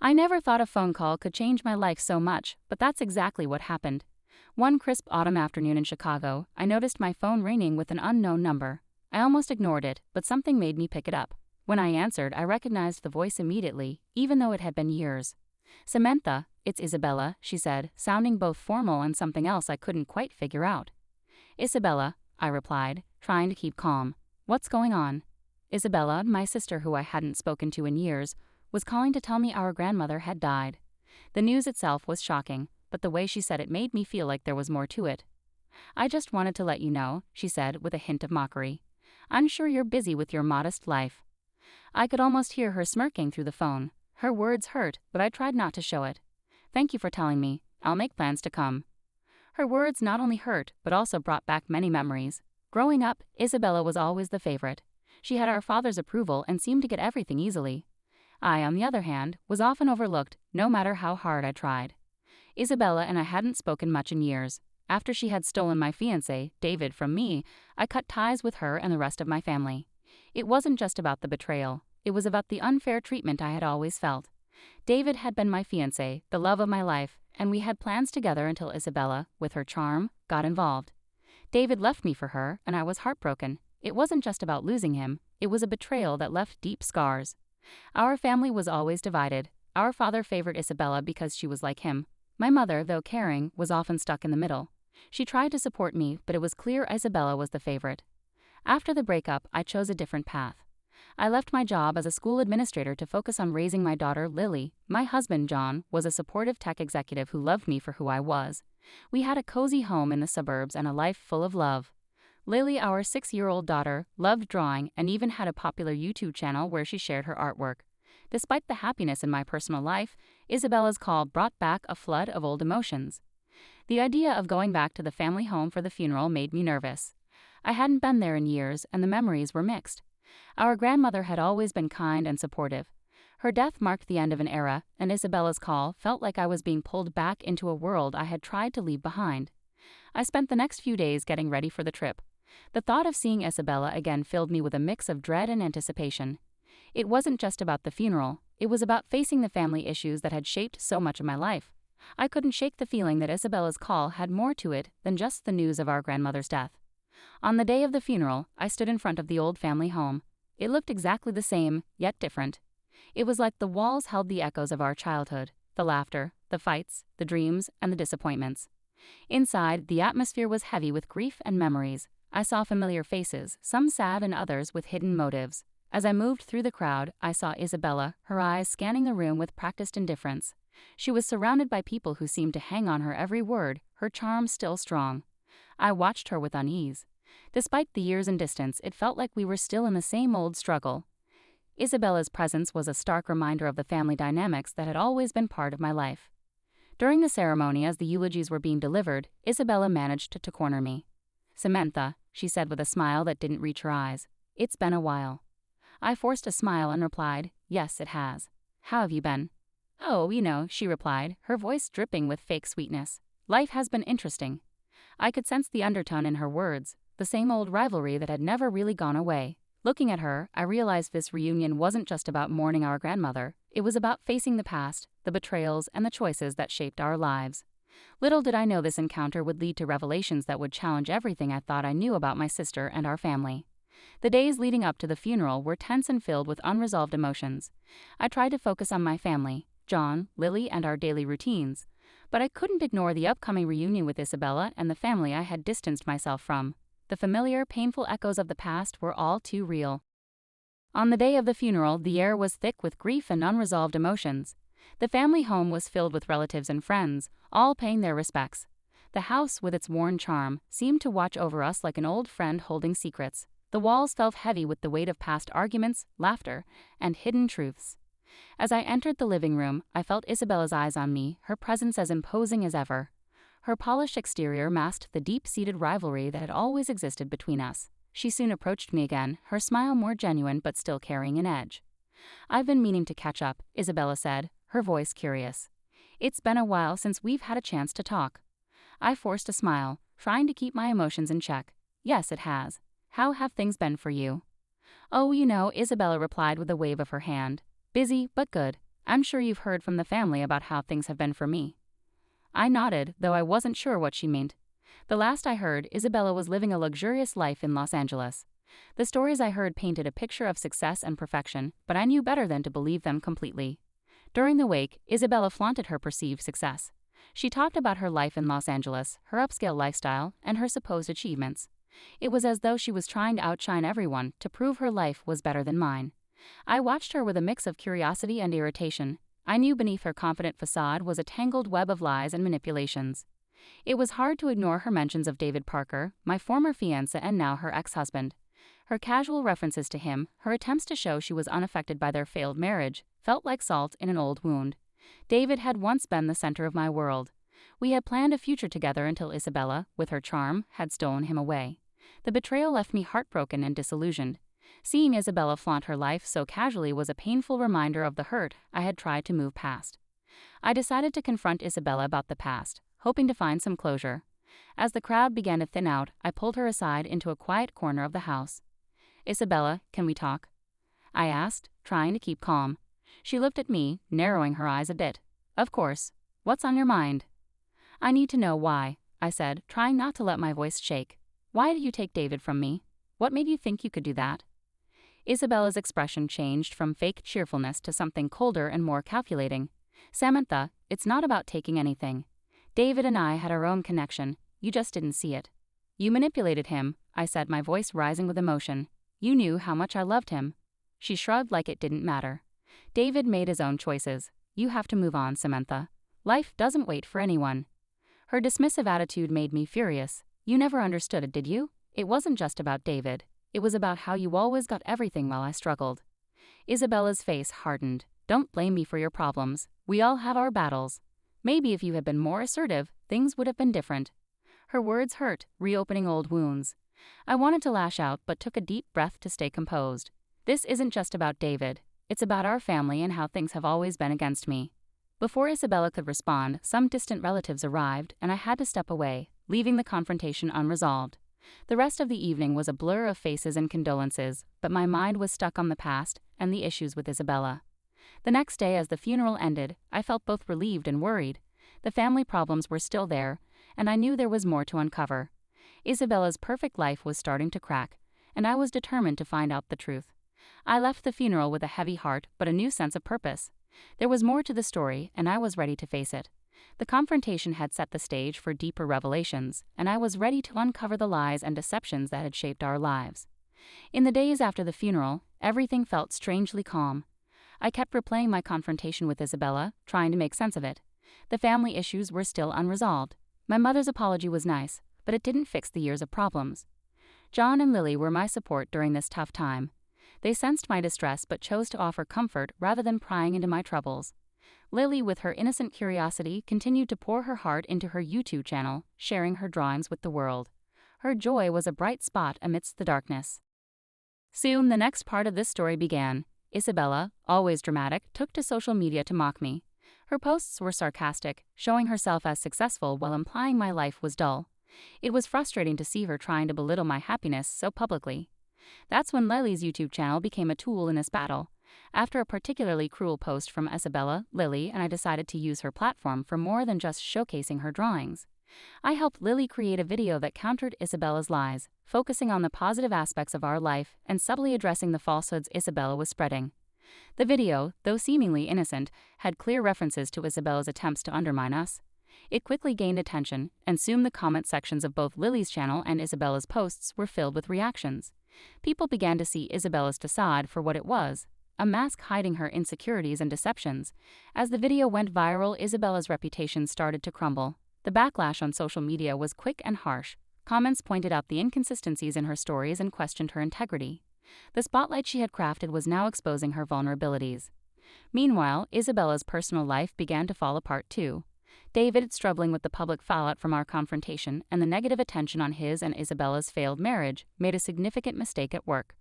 I never thought a phone call could change my life so much, but that's exactly what happened. One crisp autumn afternoon in Chicago, I noticed my phone ringing with an unknown number. I almost ignored it, but something made me pick it up. When I answered, I recognized the voice immediately, even though it had been years. "Samantha, it's Isabella," she said, sounding both formal and something else I couldn't quite figure out. "Isabella," I replied, trying to keep calm. "What's going on?" Isabella, my sister who I hadn't spoken to in years, was calling to tell me our grandmother had died. The news itself was shocking, but the way she said it made me feel like there was more to it. "I just wanted to let you know," she said with a hint of mockery. "I'm sure you're busy with your modest life." I could almost hear her smirking through the phone. Her words hurt, but I tried not to show it. "Thank you for telling me. I'll make plans to come." Her words not only hurt, but also brought back many memories. Growing up, Isabella was always the favorite. She had our father's approval and seemed to get everything easily. I, on the other hand, was often overlooked, no matter how hard I tried. Isabella and I hadn't spoken much in years. After she had stolen my fiancé, David, from me, I cut ties with her and the rest of my family. It wasn't just about the betrayal. It was about the unfair treatment I had always felt. David had been my fiancé, the love of my life, and we had plans together until Isabella, with her charm, got involved. David left me for her, and I was heartbroken. It wasn't just about losing him. It was a betrayal that left deep scars. Our family was always divided. Our father favored Isabella because she was like him. My mother, though caring, was often stuck in the middle. She tried to support me, but it was clear Isabella was the favorite. After the breakup, I chose a different path. I left my job as a school administrator to focus on raising my daughter, Lily. My husband, John, was a supportive tech executive who loved me for who I was. We had a cozy home in the suburbs and a life full of love. Lily, our 6-year-old daughter, loved drawing and even had a popular YouTube channel where she shared her artwork. Despite the happiness in my personal life, Isabella's call brought back a flood of old emotions. The idea of going back to the family home for the funeral made me nervous. I hadn't been there in years, and the memories were mixed. Our grandmother had always been kind and supportive. Her death marked the end of an era, and Isabella's call felt like I was being pulled back into a world I had tried to leave behind. I spent the next few days getting ready for the trip. The thought of seeing Isabella again filled me with a mix of dread and anticipation. It wasn't just about the funeral. It was about facing the family issues that had shaped so much of my life. I couldn't shake the feeling that Isabella's call had more to it than just the news of our grandmother's death. On the day of the funeral, I stood in front of the old family home. It looked exactly the same, yet different. It was like the walls held the echoes of our childhood, the laughter, the fights, the dreams, and the disappointments. Inside, the atmosphere was heavy with grief and memories. I saw familiar faces, some sad and others with hidden motives. As I moved through the crowd, I saw Isabella, her eyes scanning the room with practiced indifference. She was surrounded by people who seemed to hang on her every word, her charm still strong. I watched her with unease. Despite the years and distance, it felt like we were still in the same old struggle. Isabella's presence was a stark reminder of the family dynamics that had always been part of my life. During the ceremony, as the eulogies were being delivered, Isabella managed to corner me. "Samantha," she said with a smile that didn't reach her eyes. "It's been a while." I forced a smile and replied, "Yes, it has. How have you been?" "Oh, she replied, her voice dripping with fake sweetness. "Life has been interesting." I could sense the undertone in her words, the same old rivalry that had never really gone away. Looking at her, I realized this reunion wasn't just about mourning our grandmother. It was about facing the past, the betrayals, and the choices that shaped our lives. Little did I know this encounter would lead to revelations that would challenge everything I thought I knew about my sister and our family. The days leading up to the funeral were tense and filled with unresolved emotions. I tried to focus on my family, John, Lily, and our daily routines. But I couldn't ignore the upcoming reunion with Isabella and the family I had distanced myself from. The familiar, painful echoes of the past were all too real. On the day of the funeral, the air was thick with grief and unresolved emotions. The family home was filled with relatives and friends, all paying their respects. The house, with its worn charm, seemed to watch over us like an old friend holding secrets. The walls felt heavy with the weight of past arguments, laughter, and hidden truths. As I entered the living room, I felt Isabella's eyes on me, her presence as imposing as ever. Her polished exterior masked the deep-seated rivalry that had always existed between us. She soon approached me again, her smile more genuine but still carrying an edge. "I've been meaning to catch up," Isabella said, her voice curious. "It's been a while since we've had a chance to talk." I forced a smile, trying to keep my emotions in check. "Yes, it has. How have things been for you?" "Oh, Isabella replied with a wave of her hand. "Busy, but good. I'm sure you've heard from the family about how things have been for me. I nodded, though I wasn't sure what she meant. The last I heard, Isabella was living a luxurious life in Los Angeles. The stories I heard painted a picture of success and perfection, but I knew better than to believe them completely. During the wake, Isabella flaunted her perceived success. She talked about her life in Los Angeles, her upscale lifestyle, and her supposed achievements. It was as though she was trying to outshine everyone to prove her life was better than mine. I watched her with a mix of curiosity and irritation. I knew beneath her confident facade was a tangled web of lies and manipulations. It was hard to ignore her mentions of David Parker, my former fiancé and now her ex-husband. Her casual references to him, her attempts to show she was unaffected by their failed marriage, felt like salt in an old wound. David had once been the center of my world. We had planned a future together until Isabella, with her charm, had stolen him away. The betrayal left me heartbroken and disillusioned. Seeing Isabella flaunt her life so casually was a painful reminder of the hurt I had tried to move past. I decided to confront Isabella about the past, hoping to find some closure. As the crowd began to thin out, I pulled her aside into a quiet corner of the house. "Isabella, can we talk?" I asked, trying to keep calm. She looked at me, narrowing her eyes a bit. "Of course. What's on your mind?" "I need to know why," I said, trying not to let my voice shake. "Why did you take David from me? What made you think you could do that?" Isabella's expression changed from fake cheerfulness to something colder and more calculating. "Samantha, it's not about taking anything. David and I had our own connection. You just didn't see it. You manipulated him," I said, my voice rising with emotion. "You knew how much I loved him." She shrugged like it didn't matter. "David made his own choices. You have to move on, Samantha. Life doesn't wait for anyone." Her dismissive attitude made me furious. "You never understood it, did you? It wasn't just about David. It was about how you always got everything while I struggled." Isabella's face hardened. "Don't blame me for your problems. We all have our battles. Maybe if you had been more assertive, things would have been different." Her words hurt, reopening old wounds. I wanted to lash out but took a deep breath to stay composed. This isn't just about David. It's about our family and how things have always been against me. Before Isabella could respond, some distant relatives arrived and I had to step away, leaving the confrontation unresolved. The rest of the evening was a blur of faces and condolences, but my mind was stuck on the past and the issues with Isabella. The next day, as the funeral ended, I felt both relieved and worried. The family problems were still there, and I knew there was more to uncover. Isabella's perfect life was starting to crack, and I was determined to find out the truth. I left the funeral with a heavy heart but a new sense of purpose. There was more to the story, and I was ready to face it. The confrontation had set the stage for deeper revelations, and I was ready to uncover the lies and deceptions that had shaped our lives. In the days after the funeral, everything felt strangely calm. I kept replaying my confrontation with Isabella, trying to make sense of it. The family issues were still unresolved. My mother's apology was nice, but it didn't fix the years of problems. John and Lily were my support during this tough time. They sensed my distress but chose to offer comfort rather than prying into my troubles. Lily, with her innocent curiosity, continued to pour her heart into her YouTube channel, sharing her drawings with the world. Her joy was a bright spot amidst the darkness. Soon, the next part of this story began. Isabella, always dramatic, took to social media to mock me. Her posts were sarcastic, showing herself as successful while implying my life was dull. It was frustrating to see her trying to belittle my happiness so publicly. That's when Lily's YouTube channel became a tool in this battle. After a particularly cruel post from Isabella, Lily and I decided to use her platform for more than just showcasing her drawings. I helped Lily create a video that countered Isabella's lies, focusing on the positive aspects of our life and subtly addressing the falsehoods Isabella was spreading. The video, though seemingly innocent, had clear references to Isabella's attempts to undermine us. It quickly gained attention, and soon the comment sections of both Lily's channel and Isabella's posts were filled with reactions. People began to see Isabella's facade for what it was, a mask hiding her insecurities and deceptions. As the video went viral, Isabella's reputation started to crumble. The backlash on social media was quick and harsh. Comments pointed out the inconsistencies in her stories and questioned her integrity. The spotlight she had crafted was now exposing her vulnerabilities. Meanwhile, Isabella's personal life began to fall apart too. David, struggling with the public fallout from our confrontation and the negative attention on his and Isabella's failed marriage, made a significant mistake at work.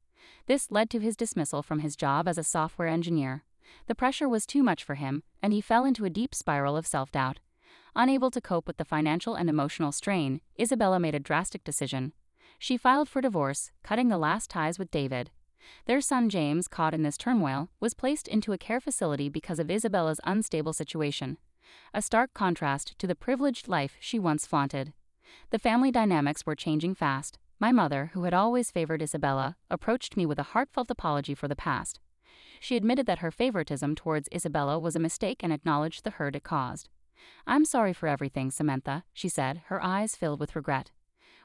This led to his dismissal from his job as a software engineer. The pressure was too much for him, and he fell into a deep spiral of self-doubt. Unable to cope with the financial and emotional strain, Isabella made a drastic decision. She filed for divorce, cutting the last ties with David. Their son James, caught in this turmoil, was placed into a care facility because of Isabella's unstable situation, a stark contrast to the privileged life she once flaunted. The family dynamics were changing fast. My mother, who had always favored Isabella, approached me with a heartfelt apology for the past. She admitted that her favoritism towards Isabella was a mistake and acknowledged the hurt it caused. "I'm sorry for everything, Samantha," she said, her eyes filled with regret.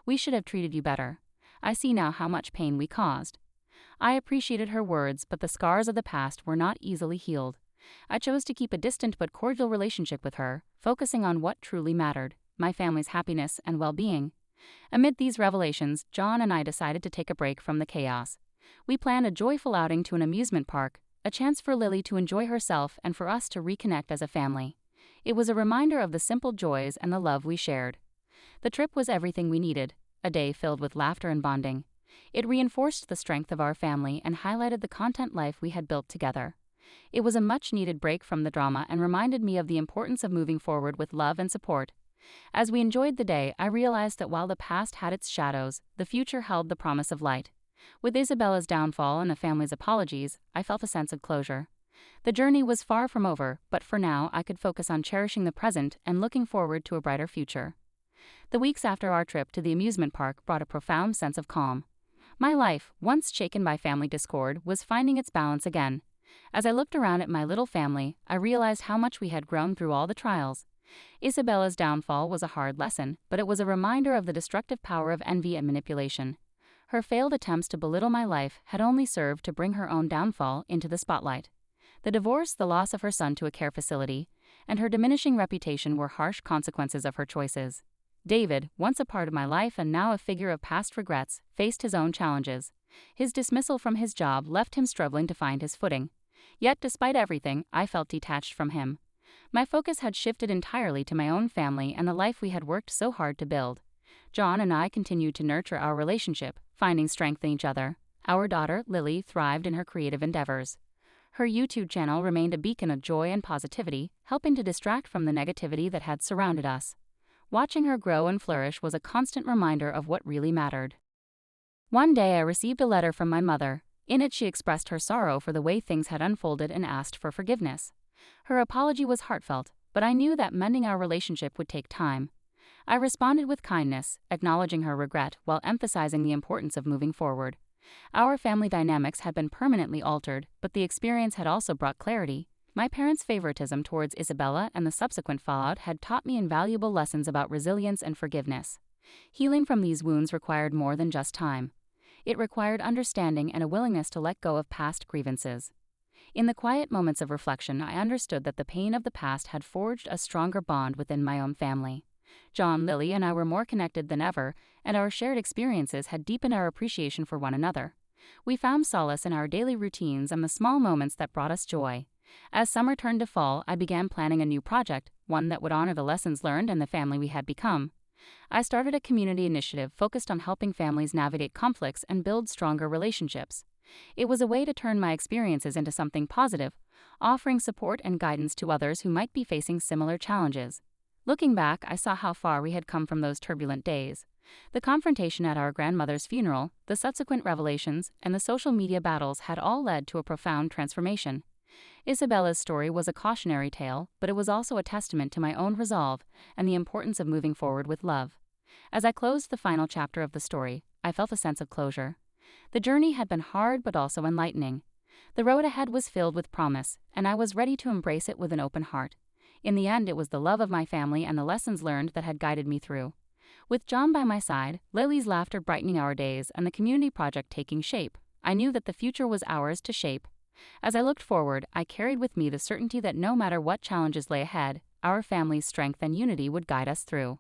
"We should have treated you better. I see now how much pain we caused." I appreciated her words, but the scars of the past were not easily healed. I chose to keep a distant but cordial relationship with her, focusing on what truly mattered: my family's happiness and well-being. Amid these revelations, John and I decided to take a break from the chaos. We planned a joyful outing to an amusement park, a chance for Lily to enjoy herself and for us to reconnect as a family. It was a reminder of the simple joys and the love we shared. The trip was everything we needed, a day filled with laughter and bonding. It reinforced the strength of our family and highlighted the content life we had built together. It was a much-needed break from the drama and reminded me of the importance of moving forward with love and support. As we enjoyed the day, I realized that while the past had its shadows, the future held the promise of light. With Isabella's downfall and the family's apologies, I felt a sense of closure. The journey was far from over, but for now I could focus on cherishing the present and looking forward to a brighter future. The weeks after our trip to the amusement park brought a profound sense of calm. My life, once shaken by family discord, was finding its balance again. As I looked around at my little family, I realized how much we had grown through all the trials. Isabella's downfall was a hard lesson, but it was a reminder of the destructive power of envy and manipulation. Her failed attempts to belittle my life had only served to bring her own downfall into the spotlight. The divorce, the loss of her son to a care facility, and her diminishing reputation were harsh consequences of her choices. David, once a part of my life and now a figure of past regrets, faced his own challenges. His dismissal from his job left him struggling to find his footing. Yet, despite everything, I felt detached from him. My focus had shifted entirely to my own family and the life we had worked so hard to build. John and I continued to nurture our relationship, finding strength in each other. Our daughter, Lily, thrived in her creative endeavors. Her YouTube channel remained a beacon of joy and positivity, helping to distract from the negativity that had surrounded us. Watching her grow and flourish was a constant reminder of what really mattered. One day I received a letter from my mother. In it she expressed her sorrow for the way things had unfolded and asked for forgiveness. Her apology was heartfelt, but I knew that mending our relationship would take time. I responded with kindness, acknowledging her regret while emphasizing the importance of moving forward. Our family dynamics had been permanently altered, but the experience had also brought clarity. My parents' favoritism towards Isabella and the subsequent fallout had taught me invaluable lessons about resilience and forgiveness. Healing from these wounds required more than just time. It required understanding and a willingness to let go of past grievances. In the quiet moments of reflection, I understood that the pain of the past had forged a stronger bond within my own family. John, Lily, and I were more connected than ever, and our shared experiences had deepened our appreciation for one another. We found solace in our daily routines and the small moments that brought us joy. As summer turned to fall, I began planning a new project, one that would honor the lessons learned and the family we had become. I started a community initiative focused on helping families navigate conflicts and build stronger relationships. It was a way to turn my experiences into something positive, offering support and guidance to others who might be facing similar challenges. Looking back, I saw how far we had come from those turbulent days. The confrontation at our grandmother's funeral, the subsequent revelations, and the social media battles had all led to a profound transformation. Isabella's story was a cautionary tale, but it was also a testament to my own resolve and the importance of moving forward with love. As I closed the final chapter of the story, I felt a sense of closure. The journey had been hard but also enlightening. The road ahead was filled with promise, and I was ready to embrace it with an open heart. In the end, it was the love of my family and the lessons learned that had guided me through. With John by my side, Lily's laughter brightening our days, and the community project taking shape, I knew that the future was ours to shape. As I looked forward, I carried with me the certainty that no matter what challenges lay ahead, our family's strength and unity would guide us through.